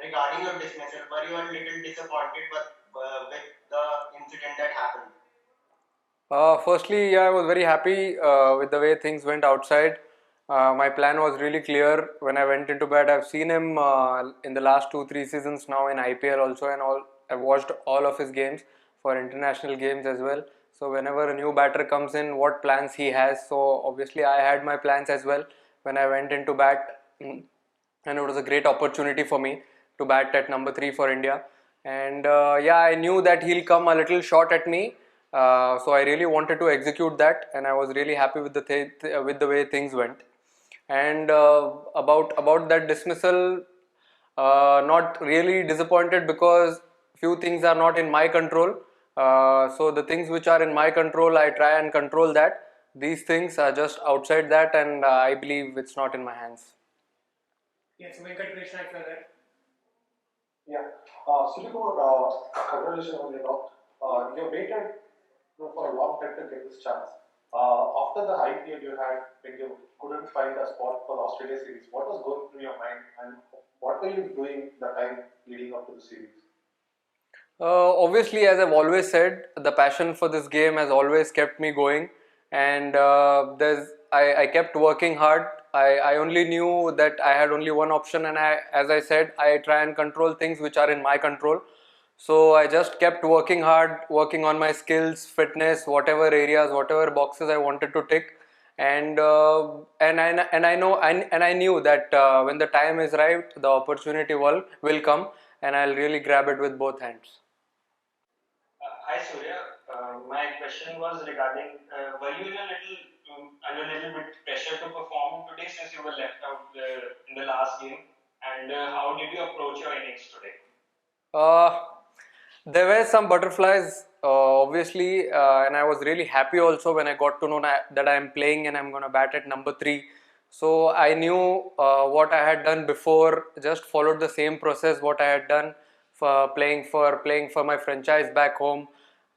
regarding your dismissal, were you a little disappointed with the incident that happened? Firstly, yeah, I was very happy with the way things went outside. My plan was really clear when I went into bed. I've seen him in the last 2, 3 seasons now in IPL also, and all. I've watched all of his games for international games as well. So whenever a new batter comes in, what plans he has. So obviously, I had my plans as well when I went into bat. And it was a great opportunity for me to bat at number 3 for India. And yeah, I knew that he'll come a little short at me, so I really wanted to execute that, and I was really happy with with the way things went. And about that dismissal, not really disappointed because few things are not in my control. So the things which are in my control, I try and control that. These things are just outside that, and I believe it's not in my hands. Yes, Venkat Krishna, if you're there. Yeah. Sudhir, congratulations on you waited for a long time to get this chance. After the IPL you had, when you couldn't find a spot for the Australia series, what was going through your mind and what were you doing the time leading up to the series? Obviously, as I've always said, the passion for this game has always kept me going, and I kept working hard. I only knew that I had only one option, and as I said, I try and control things which are in my control. So I just kept working hard, working on my skills, fitness, whatever areas, whatever boxes I wanted to tick, and I knew that when the time is right, the opportunity will come, and I'll really grab it with both hands. Hi Surya, my question was regarding were you in a little under a little bit pressure to perform today since you were left out in the last game, and how did you approach your innings today? Uh, there were some butterflies, obviously, and I was really happy also when I got to know that I'm playing and I'm gonna bat at number 3. So I knew what I had done before, just followed the same process what I had done for playing for my franchise back home.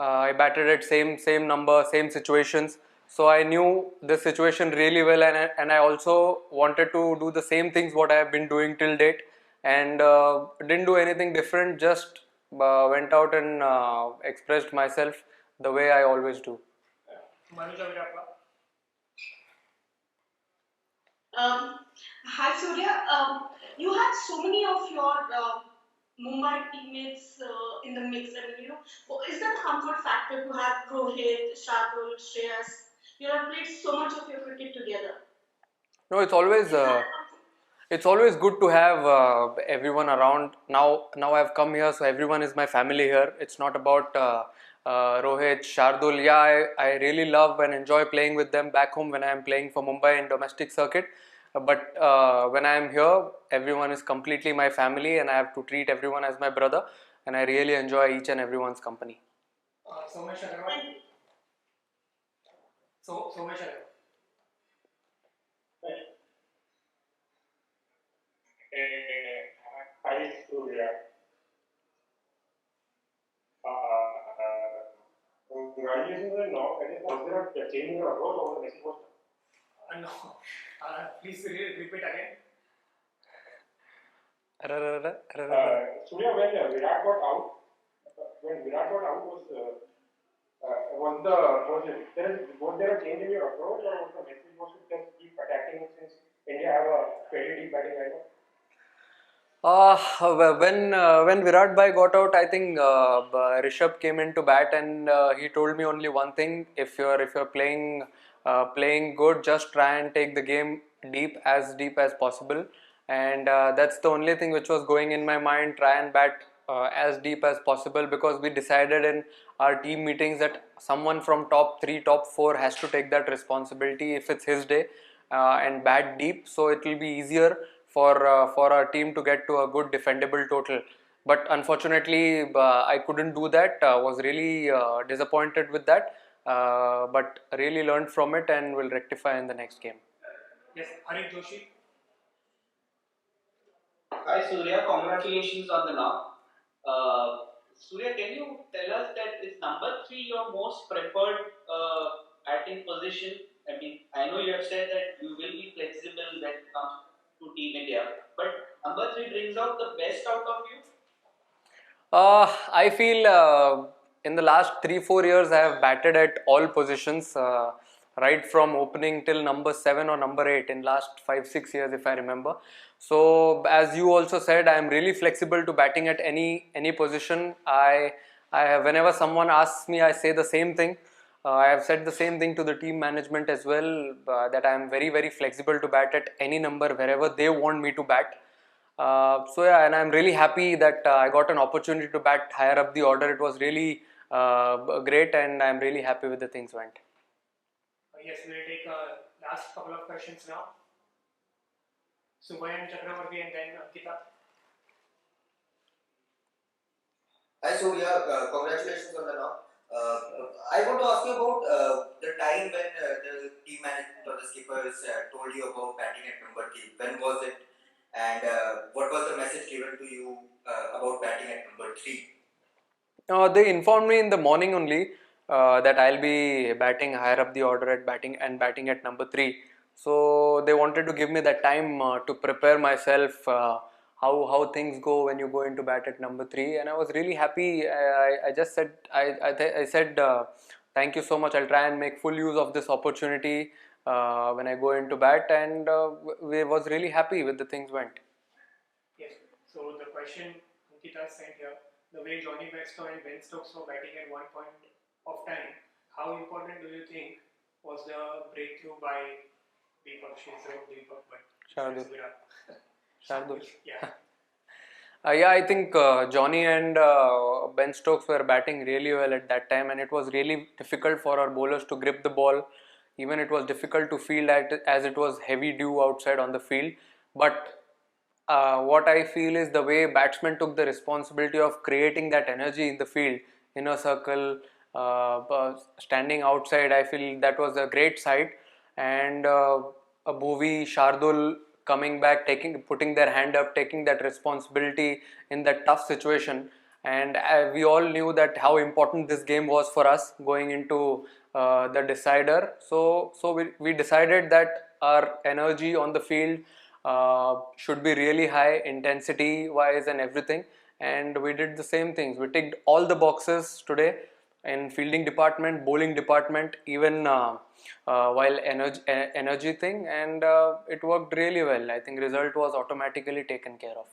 I batted at same number, same situations. So I knew the situation really well, and I also wanted to do the same things what I have been doing till date, and didn't do anything different. Just went out and expressed myself the way I always do. Manuja Virappa. Hi Surya, you had so many of your Mumbai teammates in the mix. I mean, is that a comfort factor to have Rohit, Shardul, Shreyas? You have played so much of your cricket together. No, it's always good to have everyone around. Now I've come here, so everyone is my family here. It's not about Rohit, Shardul. Yeah, I really love and enjoy playing with them back home when I'm playing for Mumbai in domestic circuit. But when I'm here, everyone is completely my family, and I have to treat everyone as my brother. And I really enjoy each and everyone's company. Somesh Agarwal. Somesh Agarwal. Hi, Surya. Congratulations on now. Was there a change in your approach over the next post? No. Please repeat again. Surya, when Virat got out, was there a change in your approach, or was the message was to just keep attacking since India have a fairly deep batting lineup? When Virat Bhai got out, I think Rishabh came into bat, and he told me only one thing: if you're playing good, just try and take the game deep as possible. And that's the only thing which was going in my mind: try and bat as deep as possible, because we decided in our team meetings that someone from top 3, top 4 has to take that responsibility if it's his day, and bat deep, so it will be easier for our team to get to a good defendable total. But unfortunately, I couldn't do that. Was really disappointed with that, but really learned from it and will rectify in the next game. Yes, Harit Joshi. Hi Surya, congratulations on the knock. Surya, can you tell us that is number 3 your most preferred batting position? I mean, I know you have said that you will be flexible when it comes to Team India, but number three brings out the best out of you? I feel in the last 3-4 years I have batted at all positions, right from opening till number 7 or number 8 in last 5-6 years if I remember. So as you also said, I am really flexible to batting at any position. Whenever someone asks me, I say the same thing. I have said the same thing to the team management as well, that I am very flexible to bat at any number wherever they want me to bat. So yeah, and I'm really happy that I got an opportunity to bat higher up the order. It was really great, and I'm really happy with the things went. Yes, we will take last couple of questions now. Subhayan Chakravarti and then Ankita. Hi Surya, congratulations on the knock. I want to ask you about the time when the team management or the skippers told you about batting at number 3. When was it, and what was the message given to you about batting at number 3? They informed me in the morning only that I'll be batting higher up the order at batting at number 3. So they wanted to give me that time to prepare myself. How things go when you go into bat at number 3, and I was really happy. I just said I said thank you so much. I'll try and make full use of this opportunity when I go into bat, and we was really happy with the things went. Yes. So the question Ankita sent here: the way Johnny Bairstow and Ben Stokes were batting at one point of time, how important do you think was the breakthrough by Deepak? Deepak, but Shardul. Shardul. Yeah. Yeah, I think Johnny and Ben Stokes were batting really well at that time, and it was really difficult for our bowlers to grip the ball. Even it was difficult to field as it was heavy dew outside on the field. But what I feel is the way batsmen took the responsibility of creating that energy in the field, inner circle, standing outside. I feel that was a great sight, and Bhuvi, Shardul coming back, putting their hand up, taking that responsibility in that tough situation. And we all knew that how important this game was for us going into the decider. So we decided that our energy on the field should be really high, intensity wise and everything. And we did the same things. We ticked all the boxes today in fielding department, bowling department, even while energy thing, and it worked really well. I think result was automatically taken care of.